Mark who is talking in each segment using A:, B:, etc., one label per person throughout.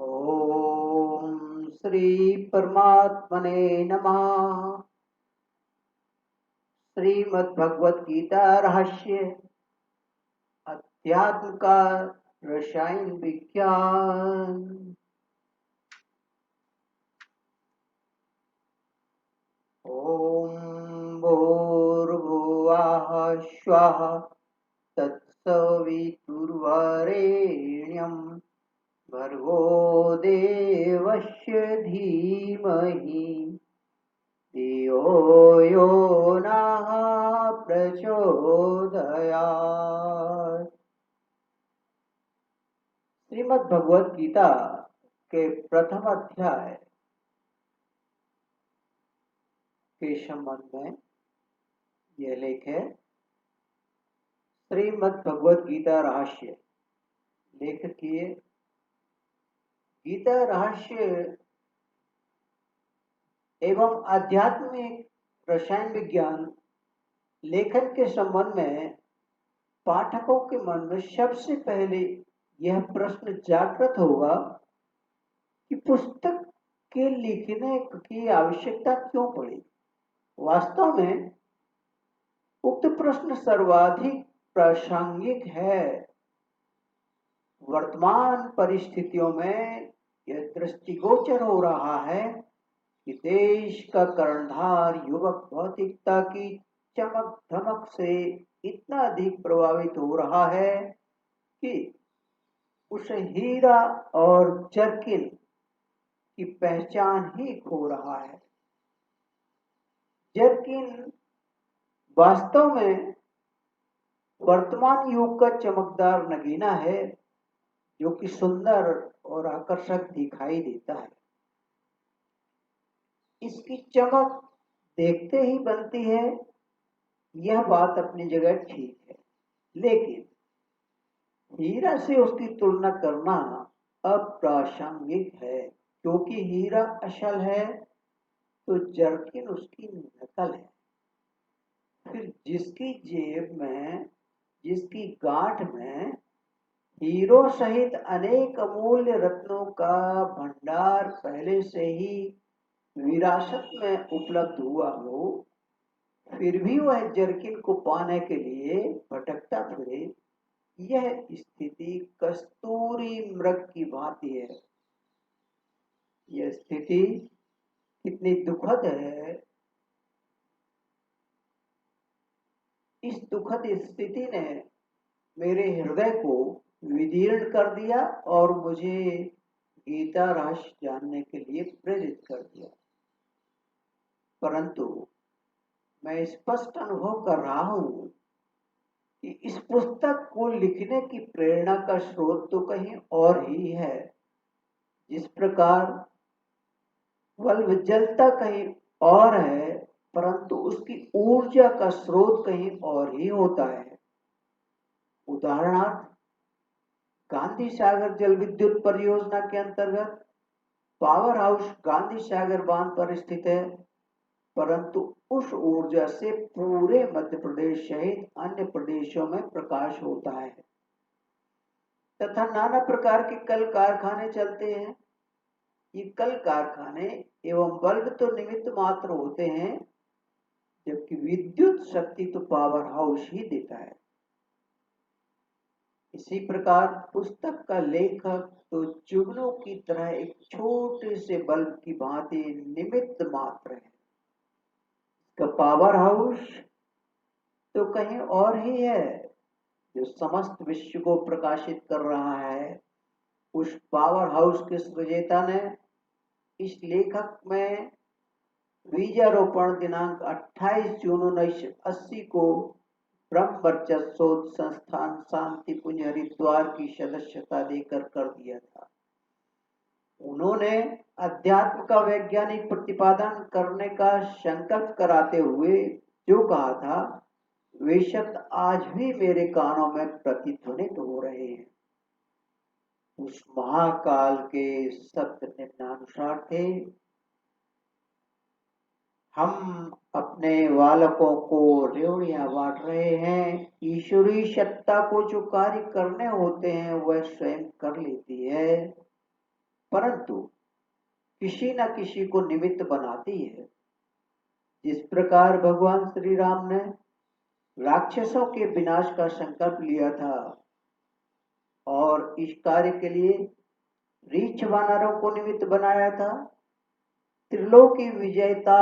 A: ओम श्री परमात्मने नमः। श्रीमद् भगवत गीता रहस्य अध्यात्म का रसायन विज्ञान। ओम भूर्भुवः स्वः तत्सवितुर्वरेण्यं भर्गो देवस्य धीमहि धियो यो नः प्रचोदयात्। श्रीमद् भगवत गीता के प्रथम अध्याय के संबंध में यह लेख है। श्रीमद् भगवत गीता रहस्य लेख किए। गीता रहस्य एवं आध्यात्मिक रसायन विज्ञान लेखन के संबंध में पाठकों के मन में सबसे पहले यह प्रश्न जागृत होगा कि पुस्तक के लिखने की आवश्यकता क्यों पड़ी। वास्तव में उक्त प्रश्न सर्वाधिक प्रासंगिक है। वर्तमान परिस्थितियों में यह दृष्टिगोचर हो रहा है कि देश का कर्णधार युवक भौतिकता की चमक धमक से इतना अधिक प्रभावित हो रहा है कि उसे हीरा और जर्किन की पहचान ही खो रहा है। जर्किन वास्तव में वर्तमान युग का चमकदार नगीना है जो कि सुंदर और आकर्षक दिखाई देता है। इसकी चमक देखते ही बनती है, यह बात अपनी जगह ठीक है, लेकिन हीरा से उसकी तुलना करना अप्रासंगिक है क्योंकि हीरा असल है तो जर्किन उसकी नकल है। फिर जिसकी जेब में, जिसकी गांठ में हीरो सहित अनेक अमूल्य रत्नों का भंडार पहले से ही विरासत में उपलब्ध हुआ हो, फिर भी वह जर्किन को पाने के लिए भटकता फिरे, यह स्थिति कस्तूरी मृग की भांति है। यह स्थिति कितनी दुखद है। इस दुखद स्थिति ने मेरे हृदय को विदीर्ण कर दिया और मुझे गीता रहस्य जानने के लिए प्रेरित कर दिया। परंतु मैं स्पष्ट अनुभव कर रहा हूं कि इस पुस्तक को लिखने की प्रेरणा का स्रोत तो कहीं और ही है। जिस प्रकार बल्ब जलता कहीं और है परंतु उसकी ऊर्जा का स्रोत कहीं और ही होता है। उदाहरणार्थ, गांधी सागर जल विद्युत परियोजना के अंतर्गत पावर हाउस गांधी सागर बांध पर स्थित है, परंतु उस ऊर्जा से पूरे मध्य प्रदेश सहित अन्य प्रदेशों में प्रकाश होता है तथा नाना प्रकार के कल कारखाने चलते हैं। ये कल कारखाने एवं बल्ब तो निमित्त मात्र होते हैं, जबकि विद्युत शक्ति तो पावर हाउस ही देता है। इसी प्रकार पुस्तक का लेखक तो जुगनू की तरह एक छोटे से बल्ब की भांति निमित्त मात्र है। इसका पावर हाउस तो कहीं और ही है जो समस्त विश्व को प्रकाशित कर रहा है। उस पावर हाउस के सृजेता ने इस लेखक में बीजारोपण दिनांक 28 जून 1980 को ब्रह्म वर्चस्व शोध संस्थान शांति पुंज हरिद्वार की सदस्यता देकर कर दिया था। उन्होंने अध्यात्म का वैज्ञानिक प्रतिपादन करने का संकल्प कराते हुए जो कहा था, वे शब्द आज भी मेरे कानों में प्रतिध्वनित हो रहे हैं। उस महाकाल के शब्द निम्नानुसार थे: हम अपने बालकों को रेवड़ियां बांट रहे हैं। ईश्वरीय सत्ता को जो कार्य करने होते हैं वह स्वयं कर लेती है, परंतु किसी न किसी को निमित्त बनाती है। जिस प्रकार भगवान श्री राम ने राक्षसों के विनाश का संकल्प लिया था और इस कार्य के लिए रीछ वानरों को निमित्त बनाया था, त्रिलोकी विजेता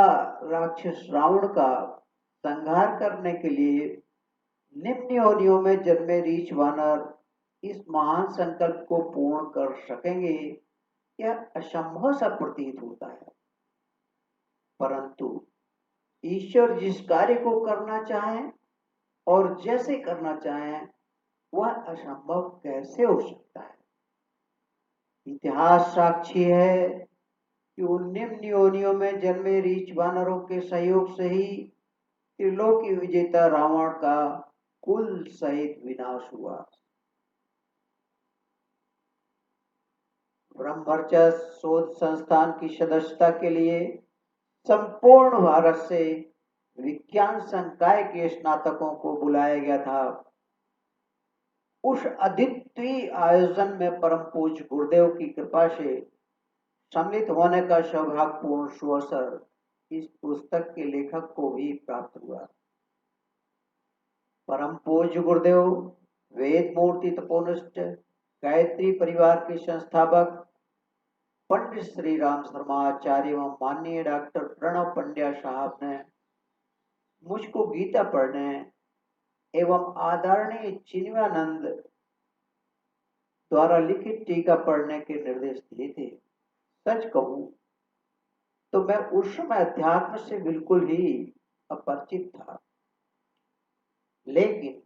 A: राक्षस रावण का संहार करने के लिए निम्न योनियों में जन्मे रीछ वानर इस महान संकल्प को पूर्ण कर सकेंगे, यह असंभव सा प्रतीत होता है। परंतु ईश्वर जिस कार्य को करना चाहे और जैसे करना चाहे वह असंभव कैसे हो सकता है। इतिहास साक्षी है कि उन निम्न योनियों में जन्मे रीछ वानरों के सहयोग से ही त्रिलोकी विजेता रावण का कुल सहित विनाश हुआ। ब्रह्मवर्चस्व शोध संस्थान की सदस्यता के लिए संपूर्ण भारत से विज्ञान संकाय के स्नातकों को बुलाया गया था। उस अद्वितीय आयोजन में परम पूज्य गुरुदेव की कृपा से सम्मिलित होने का सौभाग्यपूर्ण सुअवसर इस पुस्तक के लेखक को भी प्राप्त हुआ। परम पूज्य गुरुदेव वेद मूर्ति तपोनिष्ठ गायत्री परिवार के संस्थापक पंडित श्री राम शर्मा आचार्य एवं माननीय डॉक्टर प्रणव पंड्या साहब ने मुझको गीता पढ़ने एवं आदरणीय चिन्मयानंद द्वारा लिखित टीका पढ़ने के निर्देश दिए थे। सच कहूं तो मैं उस समय अध्यात्म से बिल्कुल ही अपरिचित था, लेकिन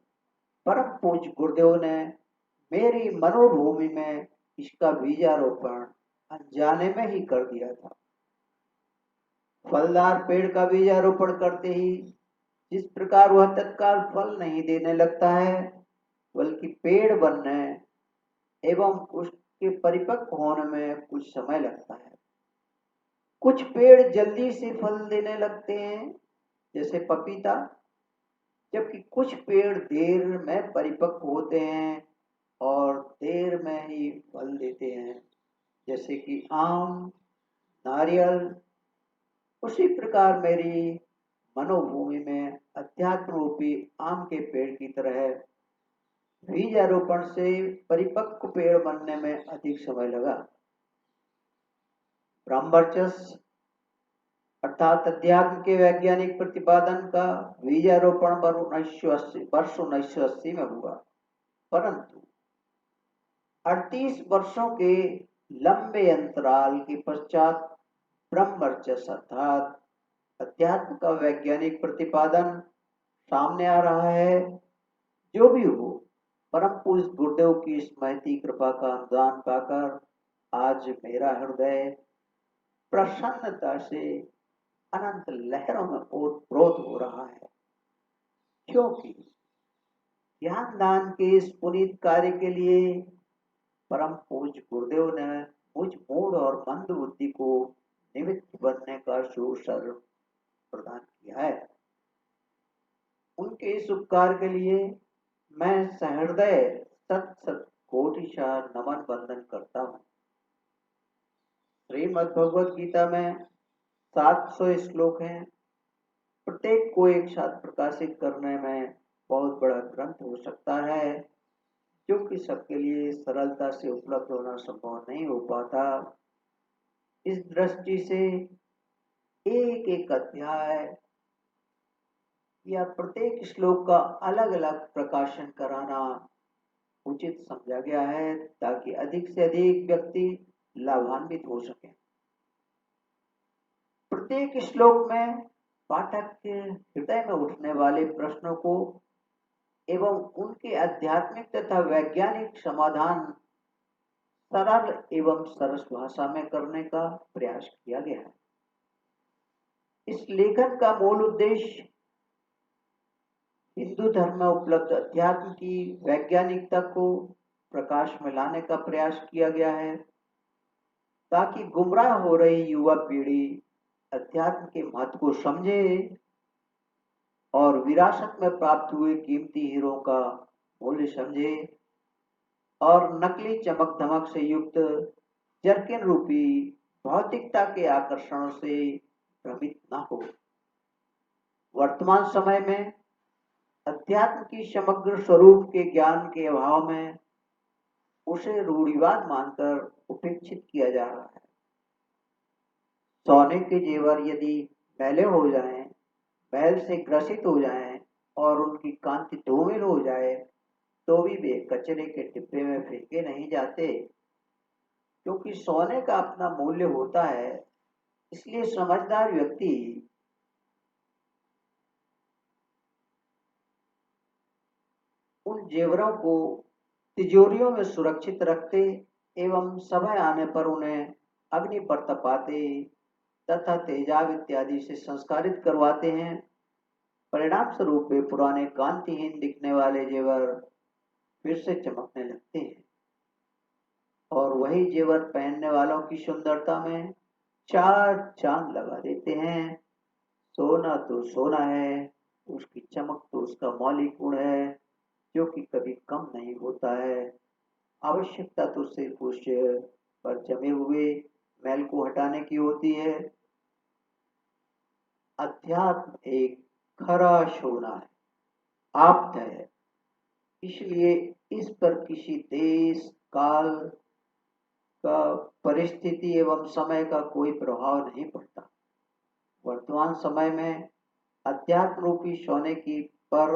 A: परम पूज्य गुरुदेव ने मेरी मनोभूमि में इसका बीजारोपण अनजाने में ही कर दिया था। फलदार पेड़ का बीजारोपण करते ही जिस प्रकार वह तत्काल फल नहीं देने लगता है, बल्कि पेड़ बनने एवं उसके परिपक्व होने में कुछ समय लगता है। कुछ पेड़ जल्दी से फल देने लगते हैं जैसे पपीता, जबकि कुछ पेड़ देर में परिपक्व होते हैं और देर में ही फल देते हैं जैसे कि आम, नारियल। उसी प्रकार मेरी मनोभूमि में अध्यात्म रूपी आम के पेड़ की तरह बीजारोपण से परिपक्व पेड़ बनने में अधिक समय लगा। ब्रह्मवर्चस्व अर्थात अध्यात्म के वैज्ञानिक प्रतिपादन का बीजारोपण वर्ष 1980 में हुआ, परंतु 38 वर्षों के लंबे अंतराल के पश्चात ब्रह्मवर्चस्व अर्थात अध्यात्म का वैज्ञानिक प्रतिपादन सामने आ रहा है। जो भी हो, परम पूज्य गुरुदेव की इस महती कृपा का अनुदान पाकर आज मेरा हृदय प्रसन्नता से अनंत लहरों में ओतप्रोत हो रहा है, क्योंकि ज्ञान दान के इस पुनीत कार्य के लिए परम पूज्य गुरुदेव ने मुझ मूढ़ और मंद बुद्धि को निमित्त बनने का सुअवसर प्रदान किया है। उनके इस उपकार के लिए मैं सहृदय सत सत कोटिशा नमन बंदन करता हूँ। श्रीमद् भगवद गीता में 700 श्लोक हैं। प्रत्येक को एक साथ प्रकाशित करने में बहुत बड़ा ग्रंथ हो सकता है, जो कि सबके लिए सरलता से उपलब्ध होना संभव नहीं हो पाता। इस दृष्टि से एक एक अध्याय या प्रत्येक श्लोक का अलग अलग प्रकाशन कराना उचित समझा गया है, ताकि अधिक से अधिक व्यक्ति लाभान्वित हो सके। प्रत्येक श्लोक में पाठक के हृदय में उठने वाले प्रश्नों को एवं उनके आध्यात्मिक तथा वैज्ञानिक समाधान सरल एवं सरस भाषा में करने का प्रयास किया गया है। इस लेखन का मूल उद्देश्य हिंदू धर्म में उपलब्ध अध्यात्म की वैज्ञानिकता को प्रकाश में लाने का प्रयास किया गया है, ताकि गुमराह हो रही युवा पीढ़ी अध्यात्म के महत्व को समझे और विरासत में प्राप्त हुए कीमती हीरों का मूल्य समझे और नकली चमक धमक से युक्त जर्किन रूपी भौतिकता के आकर्षणों से भ्रमित न हो। वर्तमान समय में अध्यात्म की समग्र स्वरूप के ज्ञान के अभाव में उसे रूढ़िवाद मानकर उपेक्षित किया जा रहा है। सोने के जेवर यदि मैले हो जाएं, मैल से ग्रसित हो जाएं और उनकी कांति धूमिल हो जाए तो भी वे कचरे के डिब्बे में फेंके नहीं जाते, क्योंकि सोने का अपना मूल्य होता है। इसलिए समझदार व्यक्ति उन जेवरों को तिजोरियों में सुरक्षित रखते एवं समय आने पर उन्हें अग्नि पर तपाते तथा तेजाब इत्यादि से संस्कारित करवाते हैं। परिणाम स्वरूप वे पुराने कांतिहीन दिखने वाले जेवर फिर से चमकने लगते हैं और वही जेवर पहनने वालों की सुंदरता में चार चांद लगा देते हैं। सोना तो सोना है, उसकी चमक तो उसका मौलिक गुण है जो कि कभी कम नहीं होता है। आवश्यकता तो सिर्फ उस पर जमे हुए मैल को हटाने की होती है। अध्यात्म एक खरा सोना है, आप्त है, इसलिए इस पर किसी देश काल का परिस्थिति एवं समय का कोई प्रभाव नहीं पड़ता। वर्तमान समय में अध्यात्म रूपी सोने की पर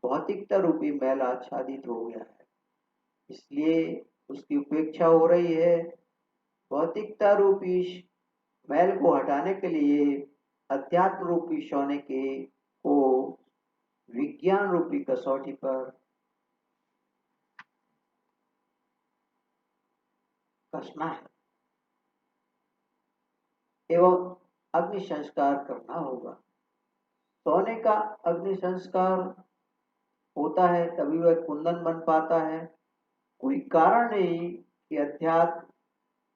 A: भौतिकता रूपी मैल आच्छादित हो गया है, इसलिए उसकी उपेक्षा हो रही है। भौतिकता रूपी मैल को हटाने के लिए अध्यात्म रूपी सोने के को विज्ञान रूपी कसौटी पर कसना है एवं अग्नि संस्कार करना होगा। सोने का अग्नि संस्कार होता है तभी वह कुंदन बन पाता है। कोई कारण नहीं कि अध्यात्म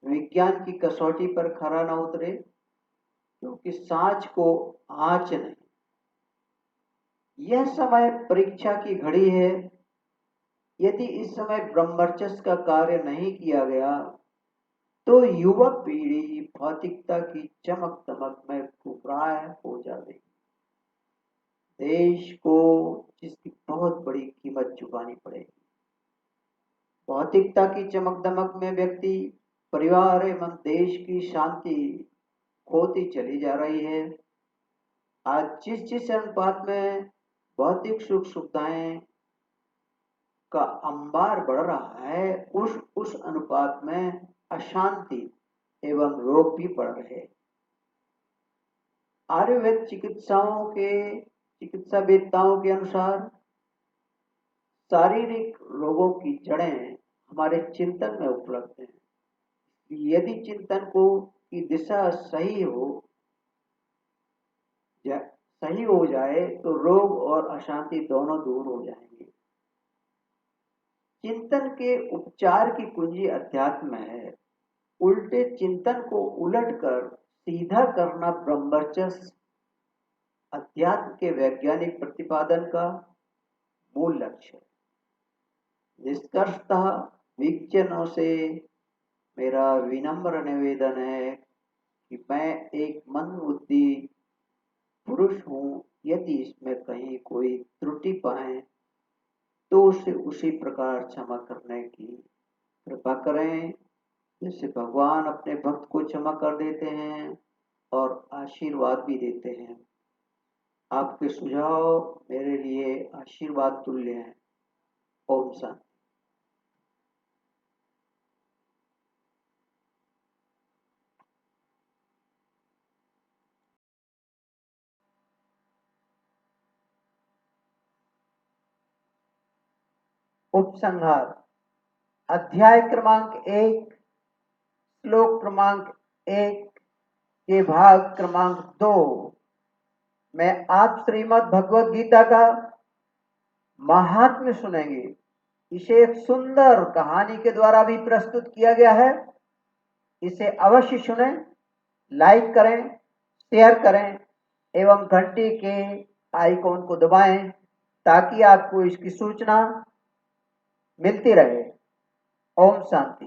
A: विज्ञान की कसौटी पर खरा न उतरे, क्योंकि सांच को आंच नहीं। यह समय परीक्षा की घड़ी है। यदि इस समय ब्रह्मचर्य का कार्य नहीं किया गया तो युवा पीढ़ी भौतिकता की चमक दमक में गुमराह हो जाएगी। देश को जिसकी बहुत बड़ी कीमत चुकानी पड़ेगी। भौतिकता की चमक दमक में व्यक्ति, परिवार एवं देश की शांति खोती चली जा रही है। आज जिस जिस अनुपात में भौतिक सुख सुविधाएं का अंबार बढ़ रहा है, उस अनुपात में अशांति एवं रोग भी बढ़ रहे। आयुर्वेद चिकित्सावेत्ताओं के अनुसार शारीरिक रोगों की जड़ें हमारे चिंतन में उपलब्ध हैं। यदि चिंतन को की दिशा सही हो जाए तो रोग और अशांति दोनों दूर हो जाएंगे। चिंतन के उपचार की कुंजी अध्यात्म है। उल्टे चिंतन को उलटकर सीधा करना ब्रह्मचर्य अध्यात्म के वैज्ञानिक प्रतिपादन का मूल लक्ष्य है। निष्कर्षतः विज्ञानों से मेरा विनम्र निवेदन है कि मैं एक मंदबुद्धि पुरुष हूँ। यदि इसमें कहीं कोई त्रुटि पाए तो उसे उसी प्रकार क्षमा करने की कृपा करें जैसे भगवान अपने भक्त को क्षमा कर देते हैं और आशीर्वाद भी देते हैं। आपके सुझाव मेरे लिए आशीर्वाद तुल्य हैं। ओम शांति। उपसंहार। अध्याय क्रमांक 1, श्लोक क्रमांक 1 के भाग क्रमांक 2 में आप श्रीमद् भगवद गीता का महात्म्य सुनेंगे। इसे एक सुंदर कहानी के द्वारा भी प्रस्तुत किया गया है। इसे अवश्य सुनें, लाइक करें, शेयर करें एवं घंटी के आइकॉन को दबाएं ताकि आपको इसकी सूचना मिलती रहे। ओम शांति।